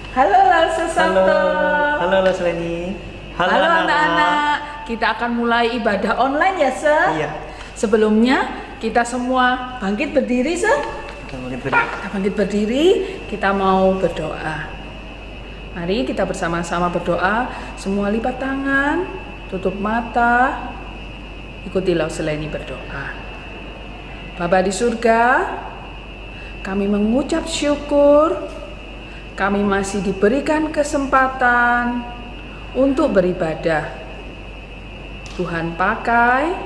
Halo Lalse Halo, Sabto. halo Lesleni. Halo Halo anak-anak. anak-anak. Kita akan mulai ibadah online ya, Se? Iya. Sebelumnya kita semua bangkit berdiri, Se. Kita bangkit berdiri. Kita bangkit berdiri, kita mau berdoa. Mari kita bersama-sama berdoa. Semua lipat tangan, tutup mata. Ikutilah Seleni berdoa. Bapa di surga, kami mengucap syukur. Kami masih diberikan kesempatan untuk beribadah. Tuhan pakai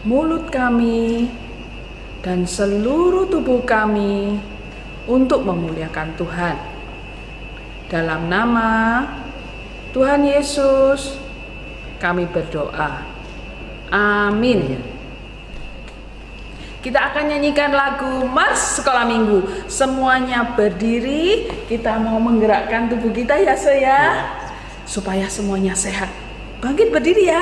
mulut kami dan seluruh tubuh kami untuk memuliakan Tuhan. Dalam nama Tuhan Yesus, kami berdoa. Amin. Kita akan nyanyikan lagu Mars Sekolah Minggu. Semuanya berdiri, kita mau menggerakkan tubuh kita ya, Se ya. Supaya semuanya sehat. Bangkit berdiri ya.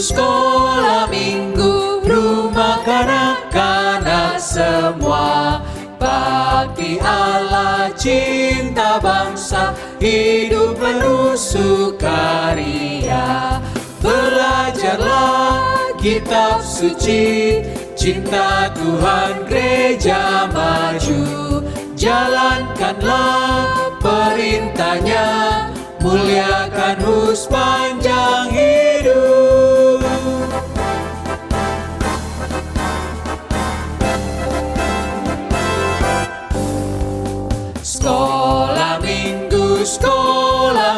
Sekolah minggu, rumah kanak-kanak semua. Bakti Allah, cinta bangsa, hidup penuh sukaria. Belajarlah kitab suci, cinta Tuhan gereja maju. Jalankanlah perintahnya, muliakan sepanjang hidup. Sekolah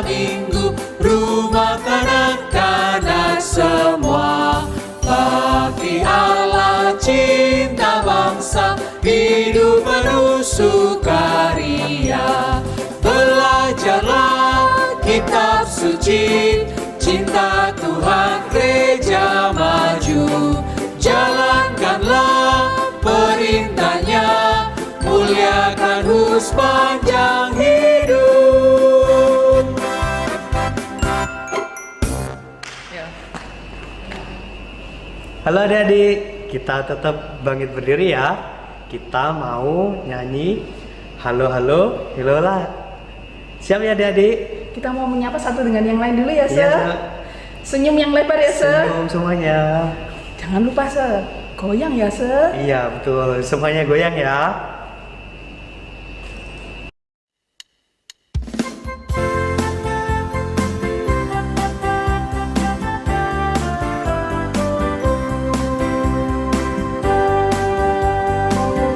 minggu, rumah kanak-kanak semua. Bakti Allah, cinta bangsa, hidup penuh sukaria. Belajarlah kitab suci, cinta Tuhan gereja maju. Jalankanlah perintahnya, muliakan sepanjang hidup. Halo adik-adik, kita tetap bangkit berdiri ya. Kita mau nyanyi halo halo hello lah. Siap ya adik-adik? Kita mau menyapa satu dengan yang lain dulu ya, Se. Iya, Se. Senyum yang lebar ya, Se. Senyum semuanya. Jangan lupa, Se. Goyang ya, Se. Iya betul, semuanya goyang ya.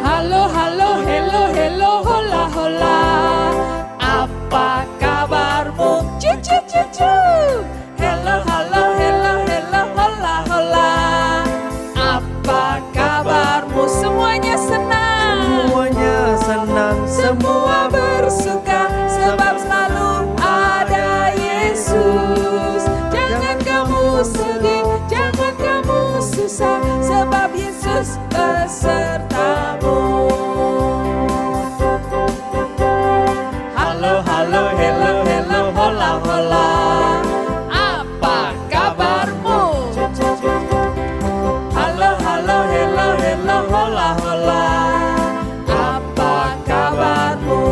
Halo, halo, hello, hello, hola, hola. Apa kabarmu? Cu, cu, cu, cu. Hello, halo, hello, hello, hola, hola. Apa kabarmu? Semuanya senang. Semuanya senang, Semua bersuka sebab selalu ada Yesus. Jangan kamu sedih, jangan kamu susah, sebab Yesus besertamu. Halo, halo, hello, hello, hola, hola. Apa kabarmu? Halo, halo, hello, hello, hola, hola. Apa kabarmu?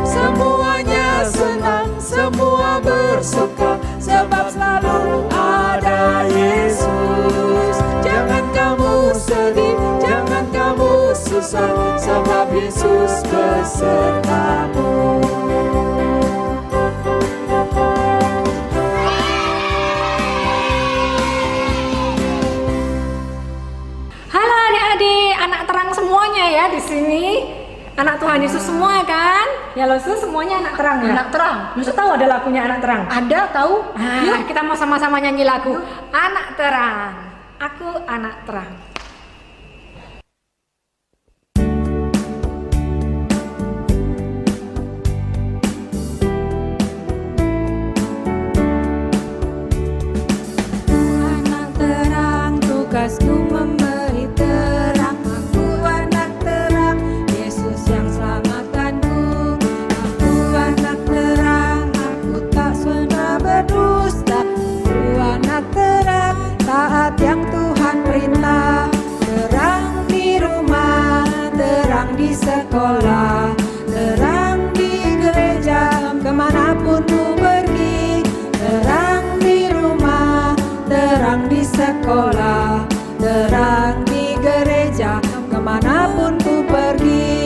Semuanya senang, semua bersuka, sebab selalu ada Yesus. Jangan kamu sedih, jangan kamu susah, sebab Yesus besertamu. Halo adik-adik, anak terang semuanya ya di sini. Anak Tuhan Yesus semua kan? Ya lo semuanya anak terang ya? Anak terang. Lu tahu ada lagunya anak terang? Ada tahu? Yuk kita mau sama-sama nyanyi lagu Anak Terang. Aku anak terang. Anak terang, tugasku memberi terang. Aku anak terang, Yesus yang selamatkanku. Aku anak terang, aku tak suka berdua. sekolah, terang di gereja kemanapun ku pergi, terang di rumah, terang di sekolah, terang di gereja kemanapun ku pergi.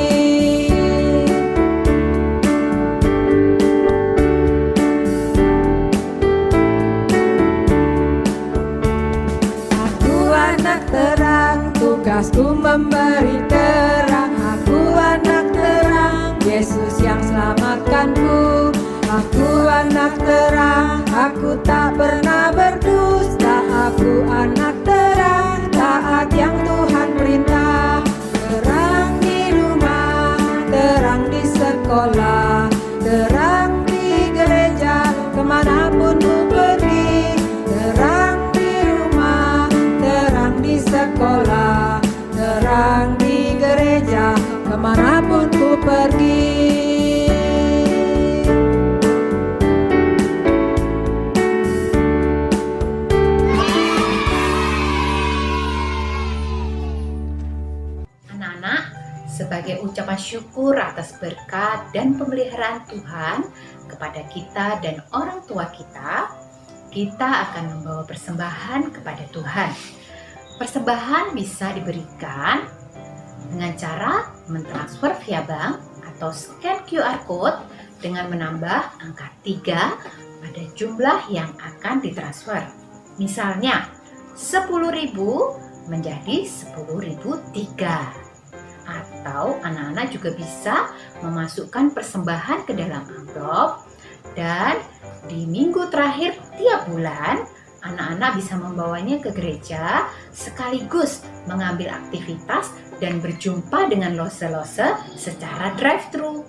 Aku anak terang, tugasku memberi terang. Aku anak terang, Yesus yang selamatkanku. Aku anak terang, aku tak pernah berdusta. Aku anak terang, taat yang Tuhan perintah. Terang di rumah, terang di sekolah, terang di gereja kemanapun ku pergi. Terang di rumah, terang di sekolah, terang di gereja kemanapun ku pergi. Anak-anak, sebagai ucapan syukur atas berkat dan pemeliharaan Tuhan kepada kita dan orang tua kita akan membawa persembahan kepada Tuhan. Persembahan bisa diberikan dengan cara mentransfer via bank atau scan QR code dengan menambah angka 3 pada jumlah yang akan ditransfer. Misalnya 10.000 menjadi 10.003. Atau anak-anak juga bisa memasukkan persembahan ke dalam amplop, dan di minggu terakhir tiap bulan anak-anak bisa membawanya ke gereja sekaligus mengambil aktivitas dan berjumpa dengan lose-lose secara drive-thru.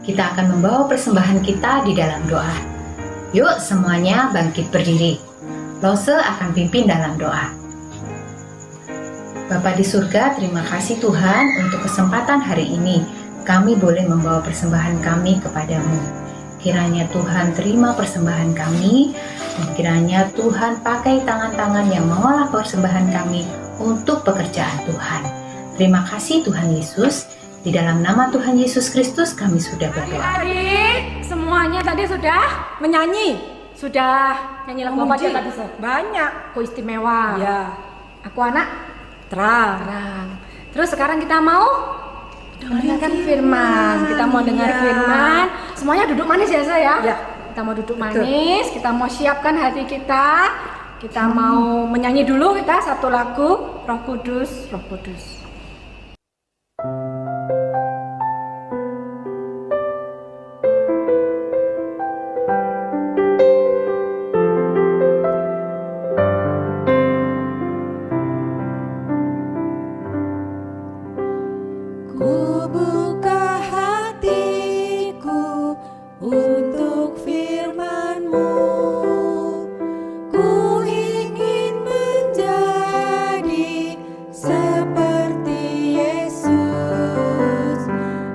Kita akan membawa persembahan kita di dalam doa. Yuk semuanya bangkit berdiri. Lose akan pimpin dalam doa. Bapa di surga, terima kasih Tuhan untuk kesempatan hari ini. kami boleh membawa persembahan kami kepadamu. Kiranya Tuhan terima persembahan kami, dan kiranya Tuhan pakai tangan-tangan yang mengolah persembahan kami untuk pekerjaan Tuhan. Terima kasih Tuhan Yesus, di dalam nama Tuhan Yesus Kristus kami sudah berdoa. Adik-adik, semuanya tadi sudah menyanyi. Sudah nyanyi lagu apa aja tadi? Banyak. Aku istimewa. Ya, Aku anak terang. terang. Terus sekarang kita mau mendengarkan firman. Kita mau dengar firman. Semuanya duduk manis ya saya. Ya. Kita mau duduk manis. Kita mau siapkan hati kita. Kita mau menyanyi dulu kita satu lagu. Roh Kudus, Roh Kudus. Ku buka hatiku untuk firman-Mu. Ku ingin menjadi seperti Yesus.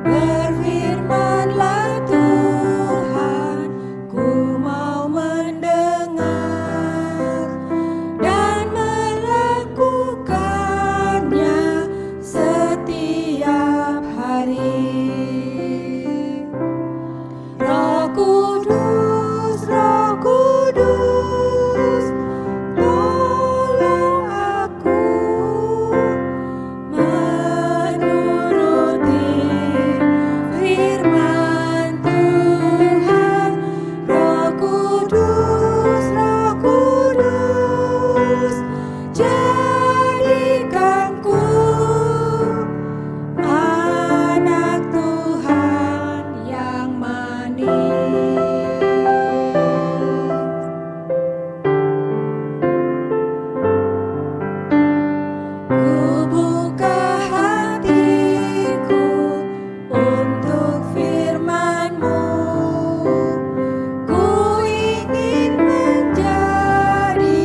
Berfirman-Lah Tuhan, ku mau mendengar dan melakukannya setiap hari. Roh Kudus, Roh Kudus, tolong aku menuruti firman Tuhan. Roh Kudus, Roh Kudus, jadikanku anak Tuhan yang manis. Ku buka hatiku untuk firman-Mu. Ku ingin menjadi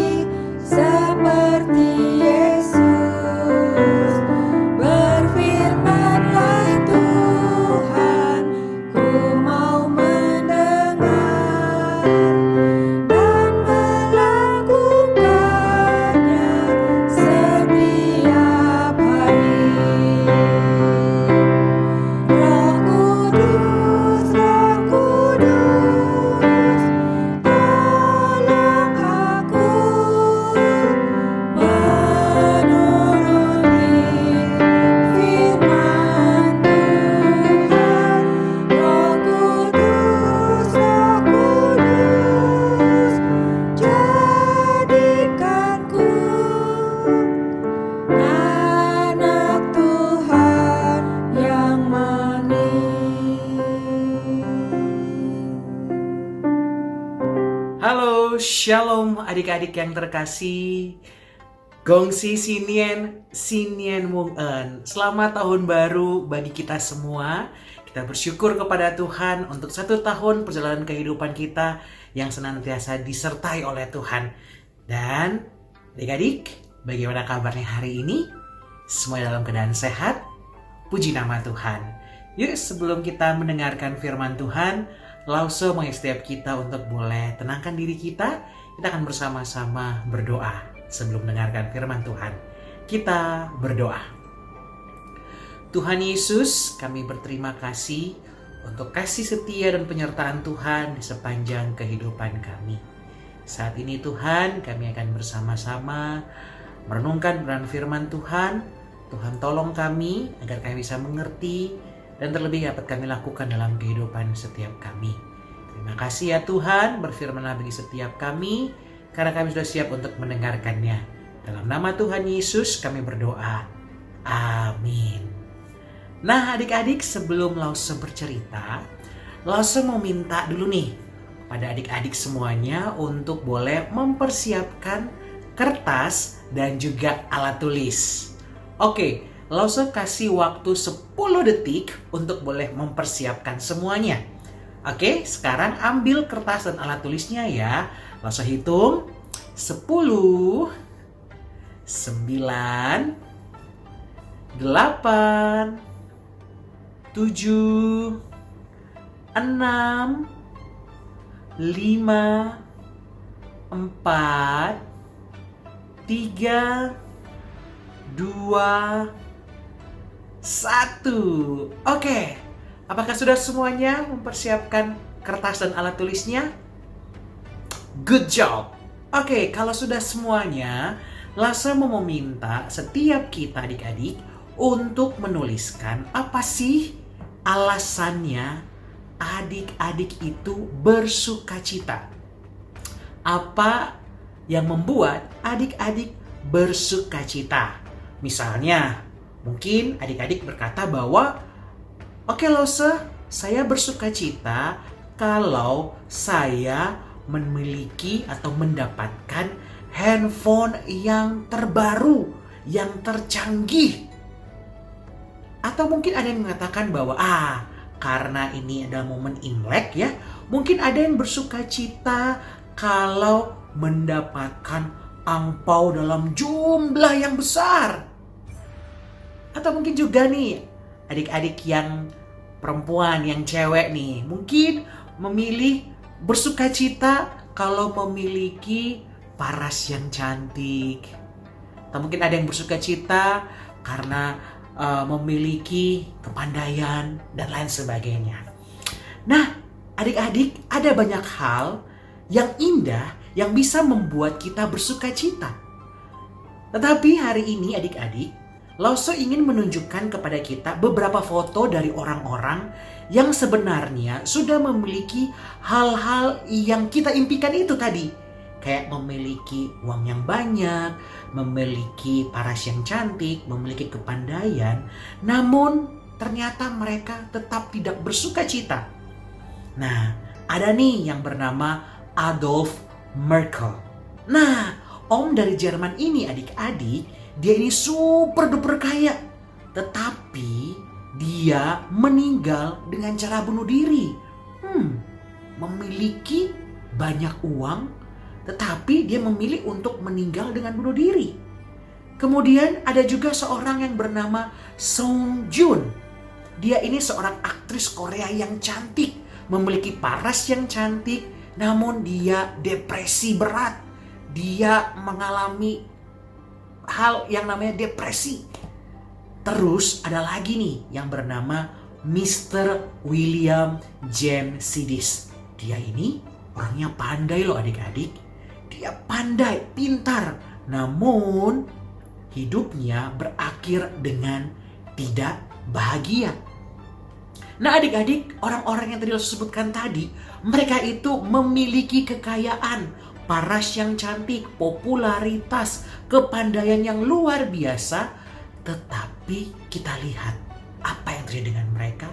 seperti Yesus. Berfirman-Lah Tuhan, ku mau mendengar dan melakukannya setiap hari. Roh Kudus, Roh Kudus, tolong aku menuruti firman Tuhan. Roh Kudus, Roh Kudus, jadikanku anak Tuhan yang manis. Halo, shalom adik-adik yang terkasih. Gongsi Sinien, Sinien Mung En. Selamat tahun baru bagi kita semua. Kita bersyukur kepada Tuhan untuk 1 tahun perjalanan kehidupan kita yang senantiasa disertai oleh Tuhan. Dan adik-adik, bagaimana kabarnya hari ini? Semua dalam keadaan sehat? Puji nama Tuhan. Yuk, sebelum kita mendengarkan firman Tuhan, Lause mengajak setiap kita untuk boleh tenangkan diri kita. Kita akan bersama-sama berdoa sebelum mendengarkan firman Tuhan. Kita berdoa. Tuhan Yesus, kami berterima kasih untuk kasih setia dan penyertaan Tuhan di sepanjang kehidupan kami. Saat ini Tuhan, kami akan bersama-sama merenungkan peran firman Tuhan. Tuhan tolong kami agar kami bisa mengerti dan terlebih dapat kami lakukan dalam kehidupan setiap kami. Terima kasih ya Tuhan, berfirman-Lah bagi setiap kami, karena kami sudah siap untuk mendengarkannya. Dalam nama Tuhan Yesus kami berdoa. Amin. Nah adik-adik, sebelum Lause bercerita, Lause mau minta dulu nih pada adik-adik semuanya untuk boleh mempersiapkan kertas dan juga alat tulis. Oke, Lause kasih waktu 10 detik untuk boleh mempersiapkan semuanya. Oke, sekarang ambil kertas dan alat tulisnya ya. Lause hitung 10, 9, 8, 7, 6, 5, 4, 3, 2, 1. Oke, apakah sudah semuanya mempersiapkan kertas dan alat tulisnya? Good job. Oke, kalau sudah semuanya, Lasa mau meminta setiap kita adik-adik untuk menuliskan apa sih alasannya adik-adik itu bersukacita. Apa yang membuat adik-adik bersukacita? Misalnya, mungkin adik-adik berkata bahwa, oke Lose, saya bersukacita kalau saya memiliki atau mendapatkan handphone yang terbaru, yang tercanggih. Atau mungkin ada yang mengatakan bahwa, karena ini adalah momen Imlek ya, mungkin ada yang bersukacita kalau mendapatkan angpau dalam jumlah yang besar. Atau mungkin juga nih, adik-adik yang perempuan, yang cewek nih, mungkin memilih bersukacita kalau memiliki paras yang cantik. Atau mungkin ada yang bersukacita karena memiliki kepandaian dan lain sebagainya. Nah, adik-adik, ada banyak hal yang indah yang bisa membuat kita bersukacita. Tetapi hari ini adik-adik, Lause ingin menunjukkan kepada kita beberapa foto dari orang-orang yang sebenarnya sudah memiliki hal-hal yang kita impikan itu tadi. Kayak memiliki uang yang banyak, memiliki paras yang cantik, memiliki kepandaian. Namun ternyata mereka tetap tidak bersukacita. Nah, ada nih yang bernama Adolf Merkel. Nah, om dari Jerman ini adik-adik, dia ini super duper kaya. Tetapi dia meninggal dengan cara bunuh diri. Memiliki banyak uang, tetapi dia memilih untuk meninggal dengan bunuh diri. Kemudian ada juga seorang yang bernama Song Joong. Dia ini seorang aktris Korea yang cantik, memiliki paras yang cantik, namun dia depresi berat. Dia mengalami hal yang namanya depresi. Terus ada lagi nih yang bernama Mr. William James Sidis. Dia ini orangnya pandai loh adik-adik. Dia pandai, pintar. Namun hidupnya berakhir dengan tidak bahagia. Nah adik-adik, orang-orang yang tadi saya sebutkan tadi, mereka itu memiliki kekayaan, paras yang cantik, popularitas, kepandaian yang luar biasa. Tetapi kita lihat apa yang terjadi dengan mereka.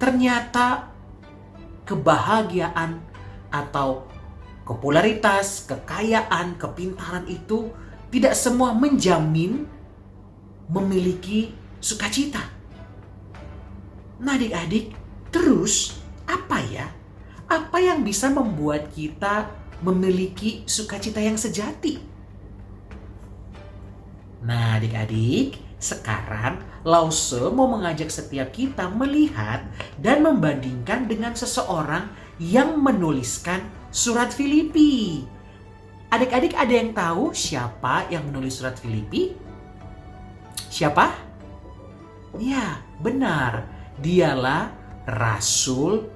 Ternyata kebahagiaan atau popularitas, kekayaan, kepintaran itu tidak semua menjamin memiliki sukacita. Nah adik-adik, terus apa ya? Apa yang bisa membuat kita memiliki sukacita yang sejati? Nah adik-adik, sekarang Lause mau mengajak setiap kita melihat dan membandingkan dengan seseorang yang menuliskan surat Filipi. Adik-adik ada yang tahu siapa yang menulis surat Filipi? Siapa? Ya, benar. Dialah Rasul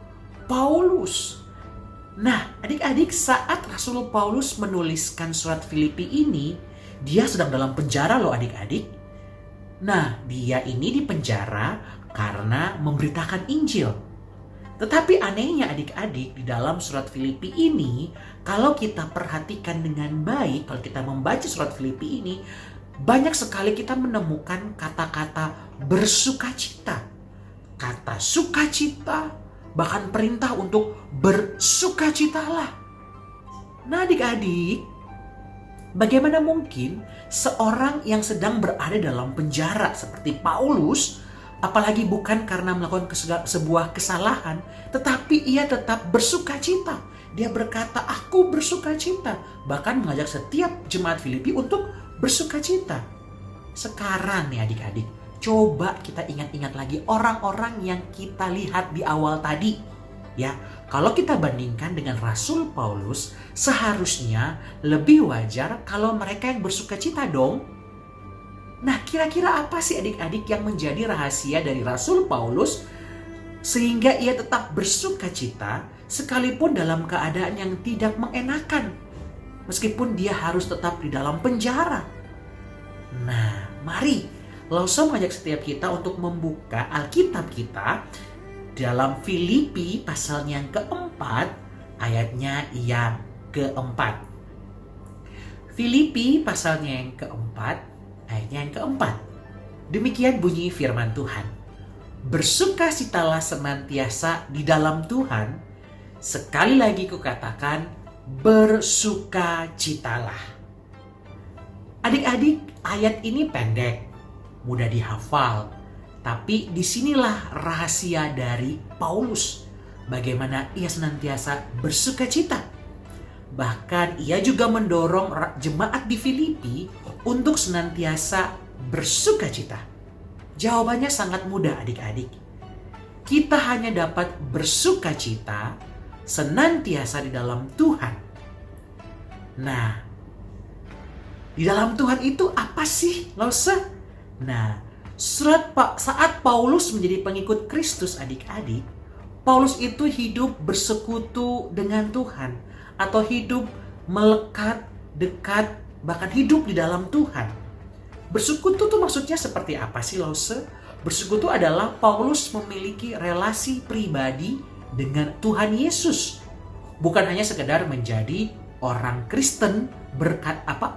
Paulus. Nah, adik-adik, saat Rasul Paulus menuliskan surat Filipi ini, dia sedang dalam penjara loh adik-adik. Nah, dia ini dipenjara karena memberitakan Injil. Tetapi anehnya adik-adik, di dalam surat Filipi ini, kalau kita perhatikan dengan baik, kalau kita membaca surat Filipi ini, banyak sekali kita menemukan kata-kata bersukacita. Kata sukacita, bahkan perintah untuk bersukacitalah. Nah adik-adik, bagaimana mungkin seorang yang sedang berada dalam penjara seperti Paulus, apalagi bukan karena melakukan sebuah kesalahan, tetapi ia tetap bersukacita. Dia berkata, aku bersukacita. Bahkan mengajak setiap jemaat Filipi untuk bersukacita. Sekarang nih adik-adik, coba kita ingat-ingat lagi orang-orang yang kita lihat di awal tadi. Ya, kalau kita bandingkan dengan Rasul Paulus, seharusnya lebih wajar kalau mereka yang bersuka cita dong. Nah, kira-kira apa sih adik-adik yang menjadi rahasia dari Rasul Paulus sehingga ia tetap bersuka cita sekalipun dalam keadaan yang tidak mengenakan, meskipun dia harus tetap di dalam penjara? Nah, mari Lause mengajak setiap kita untuk membuka Alkitab kita dalam Filipi pasalnya yang keempat, ayatnya yang keempat. Filipi pasalnya yang keempat, ayatnya yang keempat. Demikian bunyi firman Tuhan. Bersukacitalah senantiasa di dalam Tuhan. Sekali lagi kukatakan, bersukacitalah. Adik-adik, ayat ini pendek, mudah dihafal. Tapi disinilah rahasia dari Paulus. Bagaimana ia senantiasa bersukacita. Bahkan ia juga mendorong jemaat di Filipi untuk senantiasa bersukacita. Jawabannya sangat mudah adik-adik. Kita hanya dapat bersukacita senantiasa di dalam Tuhan. Nah, di dalam Tuhan itu apa sih, Lause? Nah, saat Paulus menjadi pengikut Kristus adik-adik, Paulus itu hidup bersekutu dengan Tuhan, atau hidup melekat, dekat, bahkan hidup di dalam Tuhan. Bersekutu itu maksudnya seperti apa sih, Lause? Bersekutu adalah Paulus memiliki relasi pribadi dengan Tuhan Yesus. Bukan hanya sekedar menjadi orang Kristen,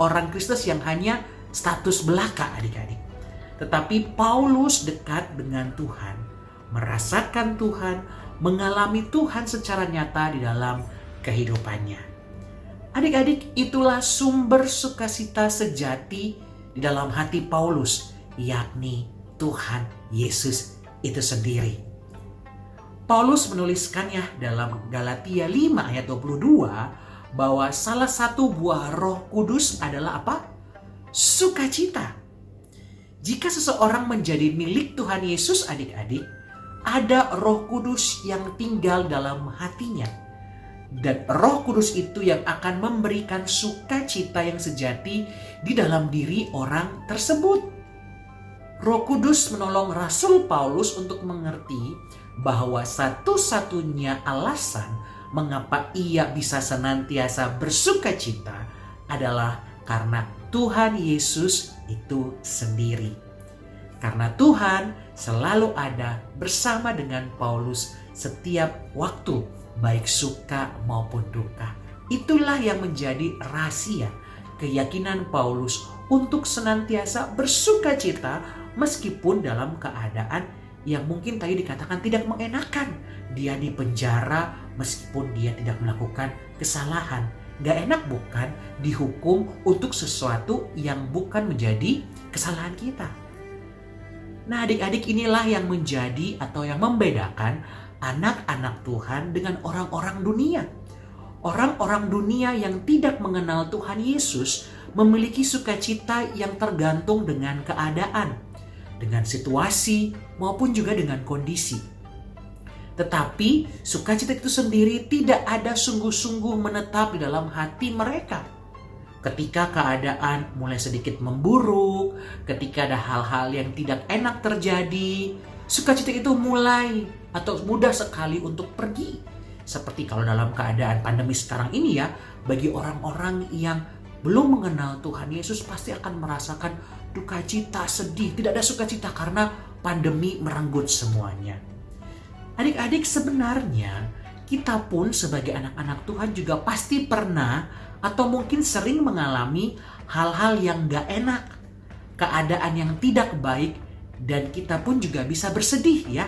orang Kristus yang hanya status belaka adik-adik. Tetapi Paulus dekat dengan Tuhan, merasakan Tuhan, mengalami Tuhan secara nyata di dalam kehidupannya. Adik-adik, itulah sumber sukacita sejati di dalam hati Paulus, yakni Tuhan Yesus itu sendiri. Paulus menuliskannya dalam Galatia 5 ayat 22 bahwa salah satu buah Roh Kudus adalah apa? Sukacita. Jika seseorang menjadi milik Tuhan Yesus adik-adik, ada Roh Kudus yang tinggal dalam hatinya. Dan Roh Kudus itu yang akan memberikan sukacita yang sejati di dalam diri orang tersebut. Roh Kudus menolong Rasul Paulus untuk mengerti bahwa satu-satunya alasan mengapa ia bisa senantiasa bersukacita adalah karena Tuhan Yesus itu sendiri. Karena Tuhan selalu ada bersama dengan Paulus setiap waktu, baik suka maupun duka. Itulah yang menjadi rahasia keyakinan Paulus untuk senantiasa bersukacita meskipun dalam keadaan yang mungkin tadi dikatakan tidak mengenakan. Dia di penjara meskipun dia tidak melakukan kesalahan. Gak enak bukan dihukum untuk sesuatu yang bukan menjadi kesalahan kita. Nah, adik-adik, inilah yang menjadi atau yang membedakan anak-anak Tuhan dengan orang-orang dunia. Orang-orang dunia yang tidak mengenal Tuhan Yesus memiliki sukacita yang tergantung dengan keadaan, dengan situasi, maupun juga dengan kondisi. Tetapi sukacita itu sendiri tidak ada sungguh-sungguh menetap di dalam hati mereka. Ketika keadaan mulai sedikit memburuk, ketika ada hal-hal yang tidak enak terjadi, sukacita itu mulai atau mudah sekali untuk pergi. Seperti kalau dalam keadaan pandemi sekarang ini ya, bagi orang-orang yang belum mengenal Tuhan Yesus pasti akan merasakan duka cita, sedih, tidak ada sukacita karena pandemi merenggut semuanya. Adik-adik, sebenarnya kita pun sebagai anak-anak Tuhan juga pasti pernah atau mungkin sering mengalami hal-hal yang gak enak, keadaan yang tidak baik, dan kita pun juga bisa bersedih ya.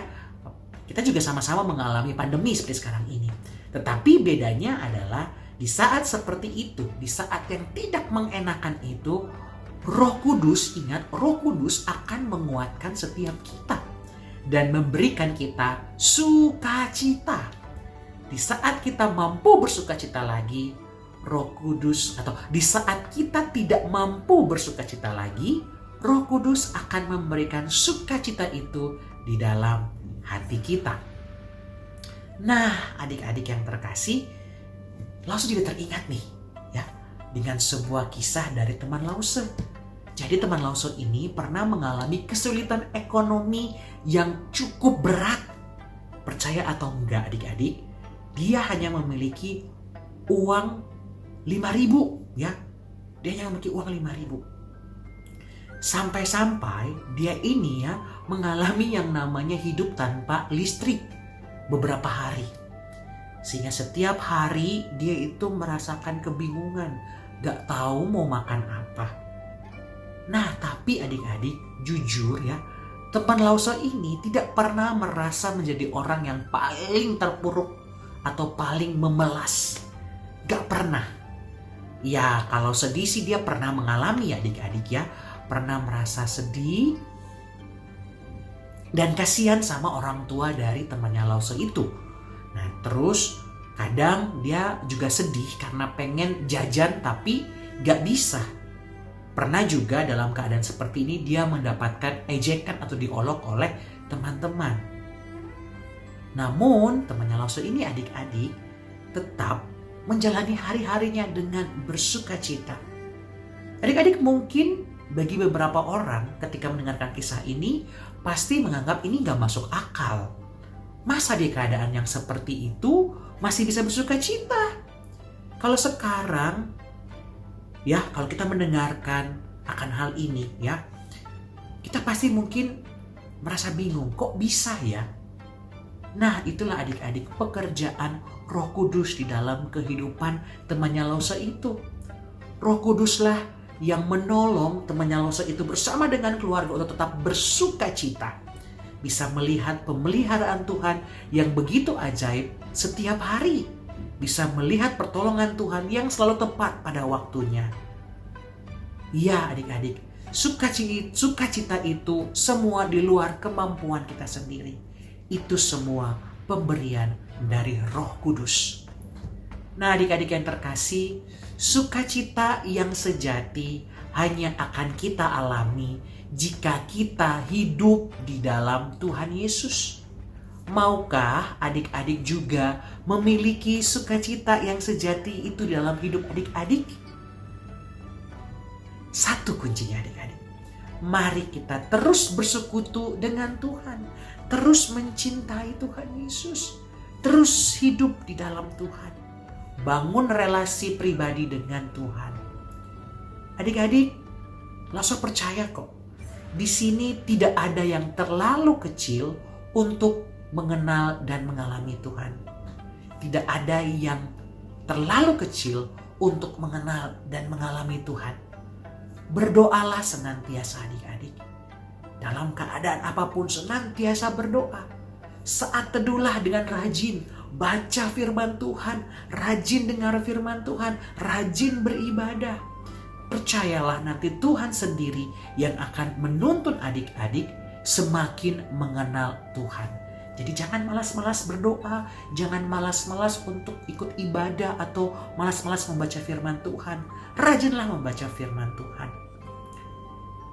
Kita juga sama-sama mengalami pandemi seperti sekarang ini. Tetapi bedanya adalah di saat seperti itu, di saat yang tidak mengenakan itu, Roh Kudus, ingat, Roh Kudus akan menguatkan setiap kita dan memberikan kita sukacita. Di saat kita mampu bersukacita lagi, Roh Kudus, atau di saat kita tidak mampu bersukacita lagi, Roh Kudus akan memberikan sukacita itu di dalam hati kita. Nah, adik-adik yang terkasih, langsung juga teringat nih ya dengan sebuah kisah dari teman Lause. Jadi teman Lause ini pernah mengalami kesulitan ekonomi yang cukup berat. Percaya atau enggak adik-adik, dia hanya memiliki uang 5.000 ya. Dia hanya memiliki uang 5.000. Sampai-sampai dia ini ya mengalami yang namanya hidup tanpa listrik beberapa hari. Sehingga setiap hari dia itu merasakan kebingungan, gak tahu mau makan apa. Nah, tapi adik-adik, jujur ya, teman Lause ini tidak pernah merasa menjadi orang yang paling terpuruk atau paling memelas. Gak pernah. Ya, kalau sedih sih dia pernah mengalami ya adik-adik ya. Pernah merasa sedih dan kasihan sama orang tua dari temannya Lause itu. Nah, terus kadang dia juga sedih karena pengen jajan tapi gak bisa. Pernah juga dalam keadaan seperti ini dia mendapatkan ejekan atau diolok oleh teman-teman. Namun temannya Lause ini adik-adik tetap menjalani hari-harinya dengan bersukacita. Adik-adik mungkin bagi beberapa orang ketika mendengarkan kisah ini pasti menganggap ini gak masuk akal. Masa di keadaan yang seperti itu masih bisa bersukacita? Kalau sekarang ya, kalau kita mendengarkan akan hal ini ya, kita pasti mungkin merasa bingung, kok bisa ya? Nah, itulah adik-adik pekerjaan Roh Kudus di dalam kehidupan temannya Lause itu. Roh Kuduslah yang menolong temannya Lause itu bersama dengan keluarga untuk tetap bersukacita. Bisa melihat pemeliharaan Tuhan yang begitu ajaib setiap hari. Bisa melihat pertolongan Tuhan yang selalu tepat pada waktunya. Ya adik-adik, sukacita itu semua di luar kemampuan kita sendiri. Itu semua pemberian dari Roh Kudus. Nah adik-adik yang terkasih, sukacita yang sejati hanya akan kita alami jika kita hidup di dalam Tuhan Yesus. Maukah adik-adik juga memiliki sukacita yang sejati itu dalam hidup adik-adik? Satu kuncinya adik-adik. Mari kita terus bersekutu dengan Tuhan. Terus mencintai Tuhan Yesus. Terus hidup di dalam Tuhan. Bangun relasi pribadi dengan Tuhan. Adik-adik, Lause percaya kok. Di sini tidak ada yang terlalu kecil untuk mengenal dan mengalami Tuhan. Tidak ada yang terlalu kecil untuk mengenal dan mengalami Tuhan. Berdoalah senantiasa adik-adik. Dalam keadaan apapun senantiasa berdoa. Saat teduhlah dengan rajin. Baca firman Tuhan. Rajin dengar firman Tuhan. Rajin beribadah. Percayalah nanti Tuhan sendiri yang akan menuntun adik-adik semakin mengenal Tuhan. Jadi jangan malas-malas berdoa, jangan malas-malas untuk ikut ibadah atau malas-malas membaca firman Tuhan. Rajinlah membaca firman Tuhan.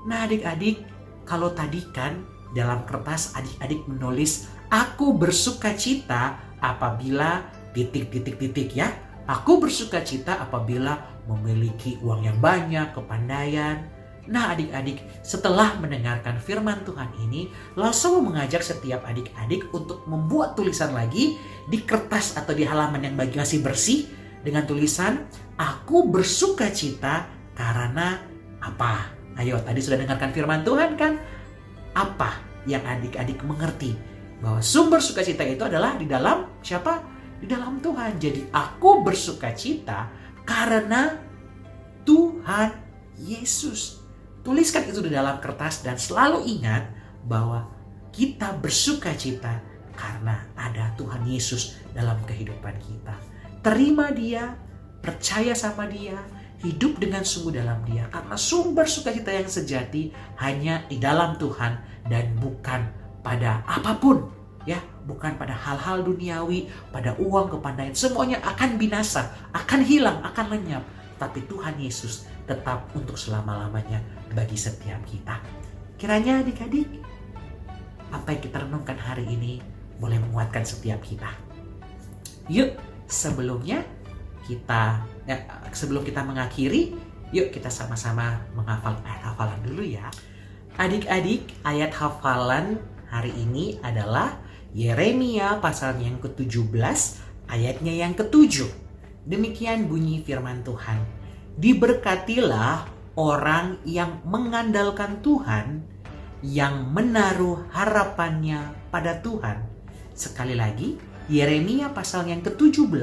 Nah adik-adik, kalau tadi kan dalam kertas adik-adik menulis, aku bersukacita apabila titik-titik-titik ya. Aku bersukacita apabila memiliki uang yang banyak, kepandaian. Nah adik-adik, setelah mendengarkan firman Tuhan ini, Lause mau mengajak setiap adik-adik untuk membuat tulisan lagi di kertas atau di halaman yang masih bersih dengan tulisan, aku bersukacita karena apa? Ayo, tadi sudah dengarkan firman Tuhan kan? Apa yang adik-adik mengerti? Bahwa sumber sukacita itu adalah di dalam siapa? Di dalam Tuhan. Jadi aku bersukacita karena Tuhan Yesus. Tuliskan itu di dalam kertas dan selalu ingat bahwa kita bersukacita karena ada Tuhan Yesus dalam kehidupan kita. Terima Dia, percaya sama Dia, hidup dengan sungguh dalam Dia. Karena sumber sukacita yang sejati hanya di dalam Tuhan dan bukan pada apapun. Ya, bukan pada hal-hal duniawi, pada uang, kepandaian. Semuanya akan binasa, akan hilang, akan lenyap. Tapi Tuhan Yesus tetap untuk selama-lamanya bagi setiap kita. Kiranya adik-adik, apa yang kita renungkan hari ini boleh menguatkan setiap kita. Yuk, sebelum kita mengakhiri, yuk kita sama-sama menghafal ayat hafalan dulu ya. Adik-adik, ayat hafalan hari ini adalah Yeremia pasal yang ke-17, ayatnya yang ke-7. Demikian bunyi firman Tuhan. Diberkatilah orang yang mengandalkan Tuhan, yang menaruh harapannya pada Tuhan. Sekali lagi, Yeremia pasal yang ke-17,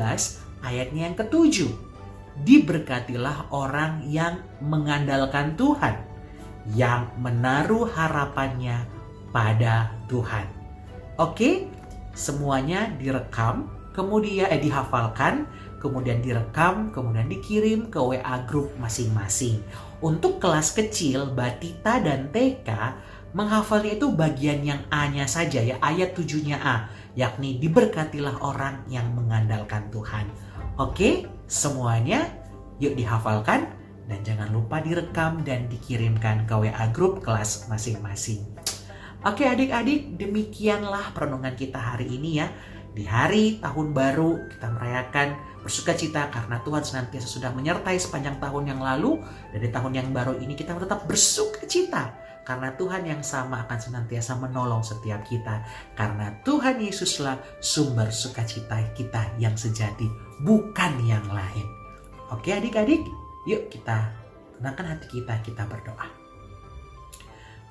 ayatnya yang ke-7. Diberkatilah orang yang mengandalkan Tuhan, yang menaruh harapannya pada Tuhan. Oke, semuanya direkam, kemudian dihafalkan, kemudian direkam, kemudian dikirim ke WA grup masing-masing. Untuk kelas kecil, Batita dan TK, menghafalnya itu bagian yang A-nya saja ya, ayat 7-nya A, yakni diberkatilah orang yang mengandalkan Tuhan. Oke, semuanya yuk dihafalkan dan jangan lupa direkam dan dikirimkan ke WA grup kelas masing-masing. Oke adik-adik, demikianlah perenungan kita hari ini ya. Di hari tahun baru kita merayakan bersukacita karena Tuhan senantiasa sudah menyertai sepanjang tahun yang lalu. Dan di tahun yang baru ini kita tetap bersukacita karena Tuhan yang sama akan senantiasa menolong setiap kita. Karena Tuhan Yesuslah sumber sukacita kita yang sejati, bukan yang lain. Oke adik-adik, yuk kita tenangkan hati kita, kita berdoa.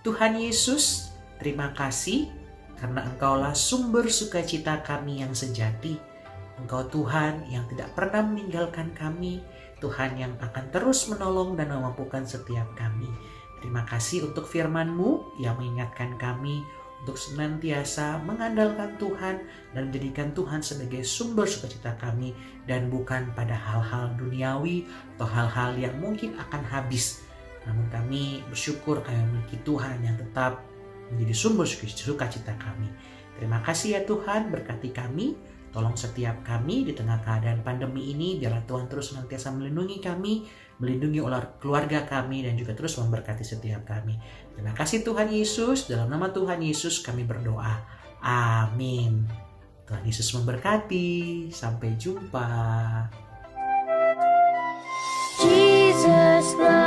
Tuhan Yesus, terima kasih karena Engkaulah sumber sukacita kami yang sejati. Engkau Tuhan yang tidak pernah meninggalkan kami, Tuhan yang akan terus menolong dan memampukan setiap kami. Terima kasih untuk firman-Mu yang mengingatkan kami untuk senantiasa mengandalkan Tuhan dan menjadikan Tuhan sebagai sumber sukacita kami dan bukan pada hal-hal duniawi atau hal-hal yang mungkin akan habis. Namun kami bersyukur kami memiliki Tuhan yang tetap menjadi sumber sukacita kami. Terima kasih ya Tuhan, berkati kami, tolong setiap kami di tengah keadaan pandemi ini, biarlah Tuhan terus senantiasa melindungi kami, melindungi keluarga kami, dan juga terus memberkati setiap kami. Terima kasih Tuhan Yesus, dalam nama Tuhan Yesus kami berdoa. Amin. Tuhan Yesus memberkati, sampai jumpa. Jesus loves